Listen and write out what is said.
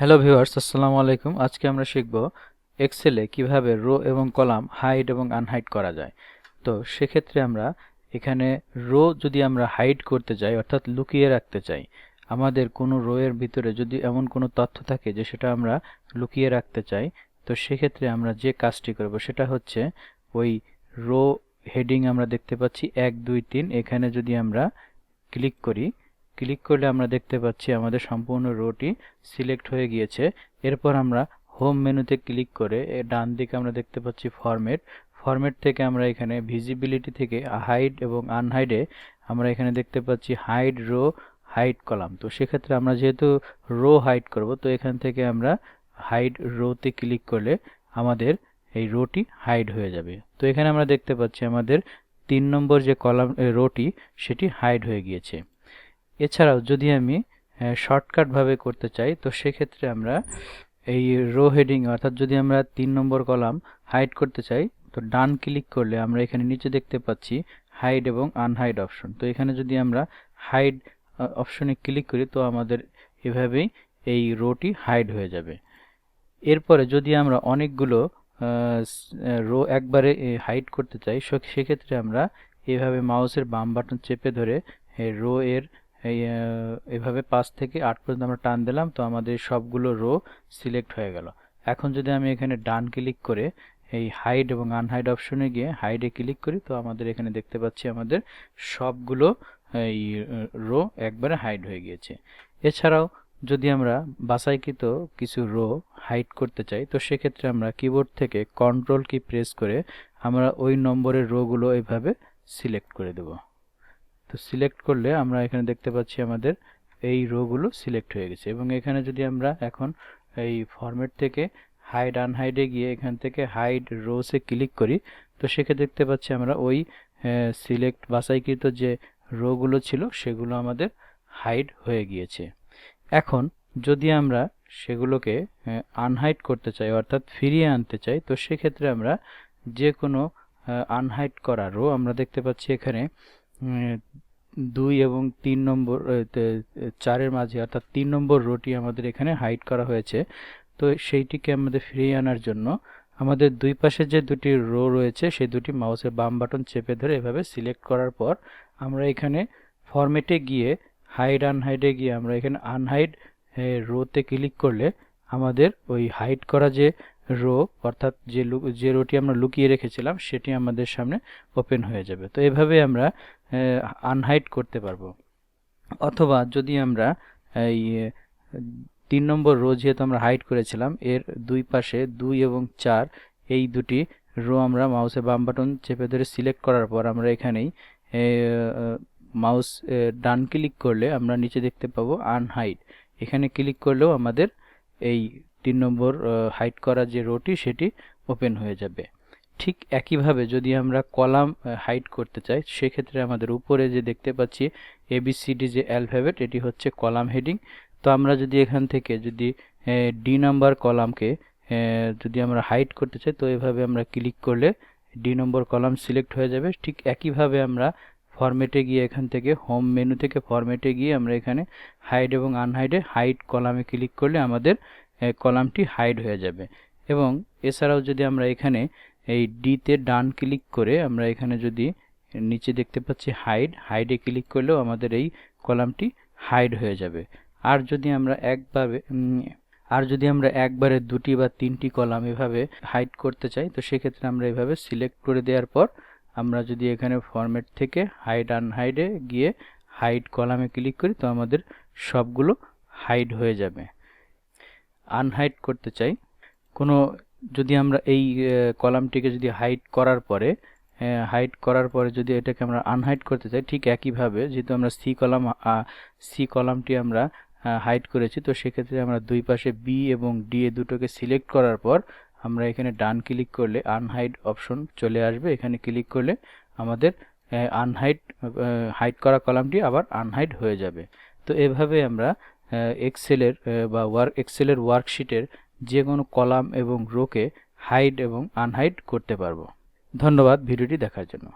Hello viewers, আসসালামু আলাইকুম। আজকে আমরা শিখব এক্সেলে কিভাবে রো এবং কলাম হাইড এবং আনহাইড করা যায়। তো সেক্ষেত্রে আমরা এখানে রো যদি আমরা হাইড করতে চাই অর্থাৎ লুকিয়ে রাখতে চাই, আমাদের কোনো রো এর ভিতরে যদি এমন কোনো তথ্য থাকে যে সেটা আমরা লুকিয়ে রাখতে চাই, তো সেক্ষেত্রে আমরা যে কাজটি করব সেটা হচ্ছে ওই রো হেডিং আমরা দেখতে পাচ্ছি 1 2 3, এখানে যদি আমরা ক্লিক করি, ক্লিক করলে আমরা দেখতে পাচ্ছি আমাদের সম্পূর্ণ রোটি সিলেক্ট হয়ে গিয়েছে। এরপর আমরা হোম মেনুতে ক্লিক করে ডান দিকে আমরা দেখতে পাচ্ছি ফরম্যাট। ফরম্যাট থেকে আমরা এখানে ভিজিবিলিটি থেকে হাইড এবং আনহাইডে আমরা এখানে দেখতে পাচ্ছি হাইড রো, হাইড কলাম। তো সেক্ষেত্রে আমরা যেহেতু রো হাইড করব, তো এখান থেকে আমরা হাইড রোতে ক্লিক করলে আমাদের এই রোটি হাইড হয়ে যাবে। তো এখানে আমরা দেখতে পাচ্ছি আমাদের 3 নম্বর যে কলাম রোটি সেটি হাইড হয়ে গিয়েছে। এছাড়াও যদি আমি শর্টকাট ভাবে করতে চাই, তো সেক্ষেত্রে আমরা এই রো হেডিং অর্থাৎ যদি আমরা 3 নম্বর কলাম হাইড করতে চাই, তো ডান ক্লিক করলে আমরা এখানে নিচে দেখতে পাচ্ছি হাইড এবং আনহাইড অপশন। তো এখানে যদি আমরা হাইড অপশনে ক্লিক করি, তো আমাদের এভাবেই এই রোটি হাইড হয়ে যাবে। এরপরে যদি আমরা অনেকগুলো রো একবারে হাইড করতে চাই, সেক্ষেত্রে আমরা এভাবে মাউসের বাম বাটন চেপে ধরে রো এর এভাবে 5 থেকে 8 পর্যন্ত আমরা টান দিলাম, তো আমাদের সবগুলো রো সিলেক্ট হয়ে গেল। এখন যদি আমি এখানে ডান ক্লিক করে এই হাইড এবং আনহাইড অপশনে গিয়ে হাইডে ক্লিক করি, তো আমাদের এখানে দেখতে পাচ্ছি আমাদের সবগুলো এই রো একবারে হাইড হয়ে গিয়েছে। এছাড়াও যদি আমরা বাছাইকৃত কিছু রো হাইড করতে চাই, তো সেক্ষেত্রে আমরা কিবোর্ড থেকে কন্ট্রোল কি প্রেস করে আমরা ওই নম্বরের রোগুলো এইভাবে সিলেক্ট করে দেব। তো সিলেক্ট করলে আমরা এখানে দেখতে পাচ্ছি আমাদের এই রোগুলো সিলেক্ট হয়ে গেছে। এবং এখানে যদি আমরা এখন এই ফরম্যাট থেকে হাইড আনহাইডে গিয়ে এখান থেকে হাইড রোসে ক্লিক করি, তো সেক্ষেত্রে দেখতে পাচ্ছি আমরা ওই সিলেক্ট বাছাইকৃত যে রোগুলো ছিল সেগুলো আমাদের হাইড হয়ে গিয়েছে। এখন যদি আমরা সেগুলোকে আনহাইড করতে চাই অর্থাৎ ফিরিয়ে আনতে চাই, তো সেক্ষেত্রে আমরা যে কোনো আনহাইড করা রো আমরা দেখতে পাচ্ছি এখানে 2 এবং 3 নম্বর 4-এর মাঝে অর্থাৎ 3 নম্বর রোটি আমাদের এখানে হাইড করা হয়েছে। তো সেইটিকে আমাদের ফিরিয়ে আনার জন্য আমাদের দুই পাশে যে দুটি রো রয়েছে সেই দুটি মাউসের বাম বাটন চেপে ধরে এভাবে সিলেক্ট করার পর আমরা এখানে ফরম্যাটে গিয়ে হাইড আনহাইডে গিয়ে আমরা এখানে আনহাইড রোতে ক্লিক করলে আমাদের ওই হাইড করা যে রো অর্থাৎ যে রোটি আমরা লুকিয়ে রেখেছিলাম সেটি আমাদের সামনে ওপেন হয়ে যাবে। তো এভাবে আমরা আনহাইড করতে পারবো। অথবা যদি আমরা এই 3 নম্বর রো যেহেতু আমরা হাইড করেছিলাম, এর দুই পাশে 2 এবং 4 এই দুটি রো আমরা মাউসের বাম বাটন চেপে ধরে সিলেক্ট করার পর আমরা এখানেই মাউস ডান ক্লিক করলে আমরা নিচে দেখতে পাবো আনহাইড। এখানে ক্লিক করলেও আমাদের এই 3 নম্বর হাইড করা যে রোটি সেটি ওপেন হয়ে যাবে। ঠিক একইভাবে যদি আমরা কলাম হাইড করতে চাই, সেক্ষেত্রে আমাদের উপরে যে দেখতে পাচ্ছি ABCD যে অ্যালফাবেট, এটি হচ্ছে কলাম হেডিং। তো আমরা যদি এখান থেকে যদি ডি নাম্বার কলামকে যদি আমরা হাইড করতে চাই, তো এভাবে আমরা ক্লিক করলে ডি নম্বর কলাম সিলেক্ট হয়ে যাবে। ঠিক একইভাবে আমরা ফরম্যাটে গিয়ে এখান থেকে হোম মেনু থেকে ফরম্যাটে গিয়ে আমরা এখানে হাইড এবং আনহাইডে হাইড কলামে ক্লিক করলে আমাদের কলামটি হাইড হয়ে যাবে। এবং এছাড়াও যদি আমরা এখানে এই ডিতে ডান ক্লিক করে আমরা এখানে যদি নিচে দেখতে পাচ্ছি হাইডে ক্লিক করলেও আমাদের এই কলামটি হাইড হয়ে যাবে। আর যদি আমরা একবারে 2টি বা 3টি কলাম এভাবে হাইড করতে চাই, তো সেক্ষেত্রে আমরা এভাবে সিলেক্ট করে দেওয়ার পর আমরা যদি এখানে ফরম্যাট থেকে হাইড আনহাইডে গিয়ে হাইড কলামে ক্লিক করি, তো আমাদের সবগুলো হাইড হয়ে যাবে। আনহাইড করতে চাই কোনো, যদি আমরা এই কলামটিকে যদি হাইড করার পরে যদি এটাকে আমরা আনহাইড করতে চাই, ঠিক একইভাবে যেহেতু আমরা সি কলামটি আমরা হাইড করেছি, তো সেক্ষেত্রে আমরা দুই পাশে বি এবং ডি এ দুটোকে সিলেক্ট করার পর আমরা এখানে ডান ক্লিক করলে আনহাইড অপশন চলে আসবে। এখানে ক্লিক করলে আমাদের হাইড করা কলামটি আবার আনহাইড হয়ে যাবে। তো এভাবে আমরা এক্সেলের ওয়ার্কশিটের যে কোনো কলাম এবং রোকে হাইড এবং আনহাইড করতে পারবো। ধন্যবাদ ভিডিওটি দেখার জন্য।